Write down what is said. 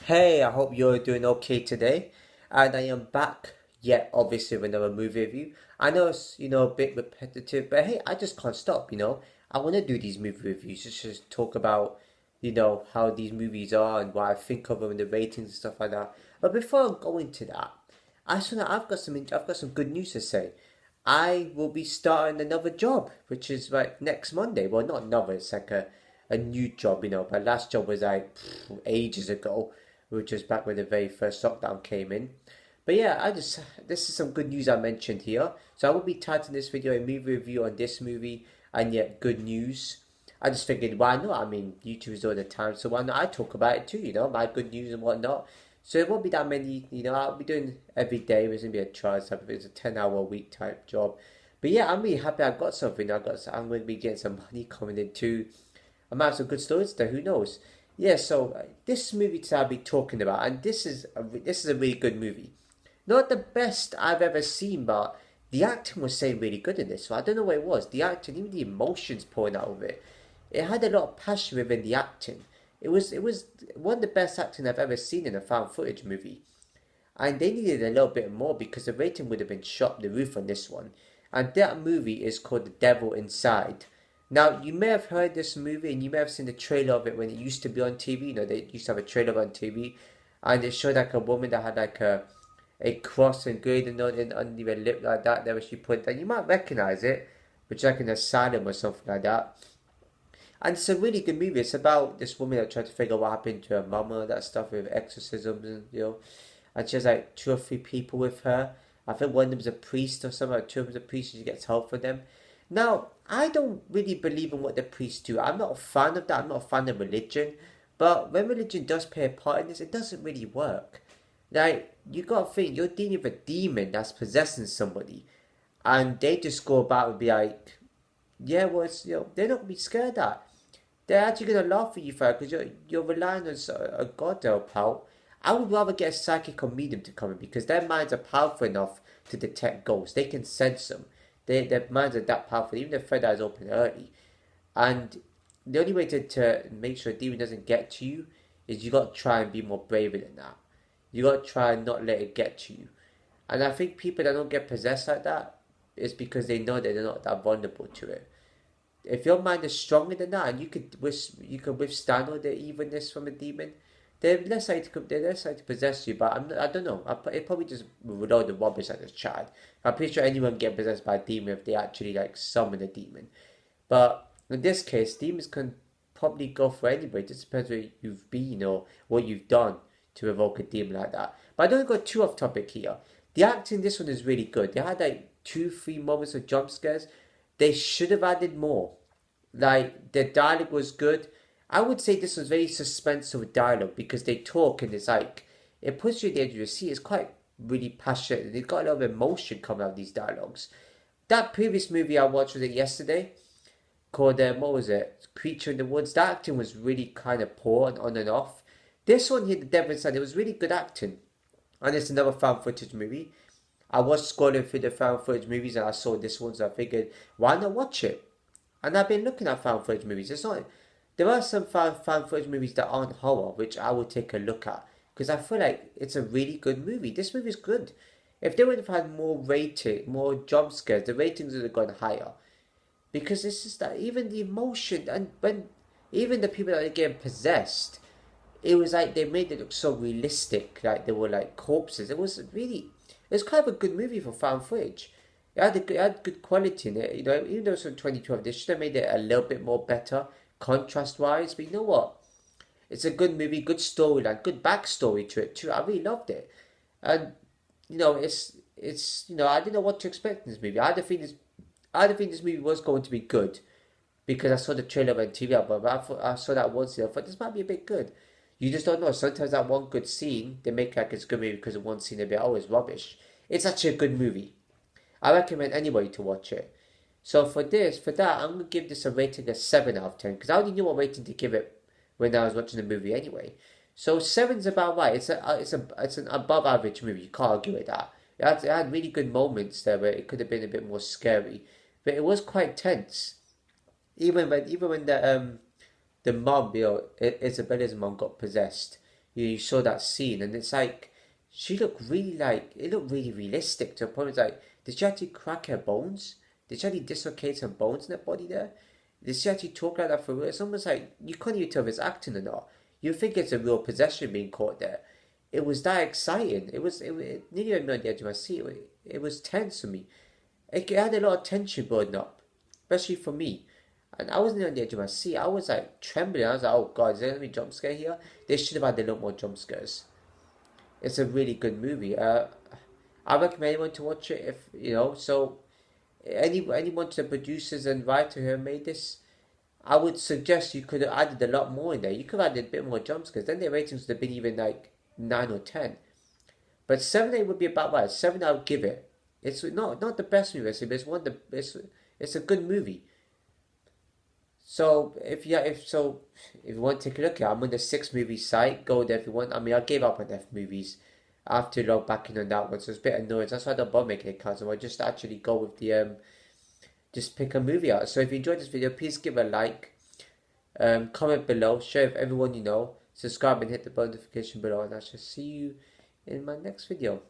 Hey, I hope you're doing okay today. And I am back yet, obviously, with another movie review. I know it's, a bit repetitive, but hey, I just can't stop. I want to do these movie reviews, just talk about, how these movies are and what I think of them and the ratings and stuff like that. But before I go into that, I've got some good news to say. I will be starting another job, which is like next Monday. Well, not another, it's like a new job. My last job was like ages ago, which was back when the very first lockdown came in. But yeah, this is some good news I mentioned here. So I will be titling this video a movie review on this movie and yet good news. I just figured why not? I mean, YouTube is all the time, so why not I talk about it too, my good news and whatnot. So it won't be that many, I'll be doing every day. It's gonna be a trial type of it's a 10-hour a week type job. But yeah, I'm really happy I got something. I'm gonna be getting some money coming in too. I might have some good stories there, who knows? Yeah, so this movie today I'll be talking about, and this is a really good movie. Not the best I've ever seen, but the acting was saying really good in this. So I don't know what it was. The acting, even the emotions pouring out of it, it had a lot of passion within the acting. It was one of the best acting I've ever seen in a found footage movie. And they needed a little bit more because the rating would have been shot the roof on this one. And that movie is called The Devil Inside. Now, you may have heard this movie and you may have seen the trailer of it when it used to be on TV. They used to have a trailer on TV, and it showed like a woman that had like a cross engraved on her lip like that. There was she put that. You might recognize it, which is like an asylum or something like that. And it's a really good movie. It's about this woman that tried to figure out what happened to her mama, that stuff with exorcisms and. And she has like two or three people with her. I think one of them is a priest or something. Two of them is a priest, and she gets help for them. Now, I don't really believe in what the priests do. I'm not a fan of that. I'm not a fan of religion. But when religion does play a part in this, it doesn't really work. Like, you gotta think, you're dealing with a demon that's possessing somebody. And they just go about and be like, yeah, well, they're not gonna be scared of that. They're actually gonna laugh at you for it because you're relying on a god to help out. I would rather get a psychic or medium to come in because their minds are powerful enough to detect ghosts. They can sense them. Their minds are that powerful. Even their third eye is open early. And the only way to make sure a demon doesn't get to you is you got to try and be more braver than that. You got to try and not let it get to you. And I think people that don't get possessed like that is because they know that they're not that vulnerable to it. If your mind is stronger than that and you could withstand all the evilness from a demon, they're less likely to possess you. But I don't know. It probably just with all the rubbish at this child. I'm pretty sure anyone get possessed by a demon if they actually like summon a demon. But in this case, demons can probably go for anybody. It just depends where you've been or what you've done to evoke a demon like that. But I don't go too off topic here. The acting in this one is really good. They had like two, three moments of jump scares. They should have added more. Like the dialogue was good. I would say this was very suspenseful dialogue because they talk and it's like it puts you at the edge of your seat. It's quite really passionate. They've got a lot of emotion coming out of these dialogues. That previous movie I watched was it yesterday called what was it? Creature in the Woods. That acting was really kind of poor and on and off. This one here, The Devil Inside, it was really good acting. And it's another found footage movie. I was scrolling through the found footage movies and I saw this one, so I figured, why not watch it? And I've been looking at found footage movies. It's not. There are some found footage movies that aren't horror, which I will take a look at because I feel like it's a really good movie. This movie is good. If they would have had more rating, more jump scares, the ratings would have gone higher. Because it's just that even the emotion and when even the people that are getting possessed, it was like they made it look so realistic, like they were like corpses. It was kind of a good movie for found footage. It had good quality in it, even though it's from 2012, they should have made it a little bit more better contrast wise. But you know what? It's a good movie, good storyline, good backstory to it too. I really loved it, and I didn't know what to expect in this movie. I had a feeling this movie was going to be good because I saw the trailer on TV, but I saw that one scene. I thought this might be a bit good. You just don't know. Sometimes that one good scene, they make like it's a good movie because of one scene. They be always rubbish. It's actually a good movie. I recommend anybody to watch it. So for that, I'm gonna give this a rating of 7 out of 10 because I already knew what rating to give it when I was watching the movie anyway. So seven's about right. It's an above average movie. You can't argue with that. It had really good moments there where it could have been a bit more scary, but it was quite tense. Even when the mom, Isabella's mom got possessed, you saw that scene, and it's like she looked really like it looked really realistic to a point. It's like, did she actually crack her bones? Did she actually dislocate her bones in her body there? Did she actually talk like that for real? It's almost like you couldn't even tell if it's acting or not. You think it's a real possession being caught there. It was that exciting. It nearly had me on the edge of my seat. It was tense for me. It had a lot of tension building up, especially for me. And I wasn't on the edge of my seat. I was like trembling. I was like, oh god, is there gonna be a jump scare here? They should have had a lot more jump scares. It's a really good movie. I recommend anyone to watch it if you know. So anyone to the producers and writer who made this, I would suggest you could have added a lot more in there. You could have added a bit more jump scares. Then their ratings would have been even like 9 or 10. But 7, 8 would be about right. 7 I would give it. It's not the best movie, but it's one of the it's a good movie. So if you want to take a look at it, I'm on the 6 movie site. Go there if you want. I mean, I gave up on F movies after log back in on that one, so it's a bit annoying. That's why I don't bother making accounts. I just actually go with the just pick a movie out. So if you enjoyed this video, please give a like, comment below, share with everyone you know, subscribe and hit the bell notification below, and I shall see you in my next video.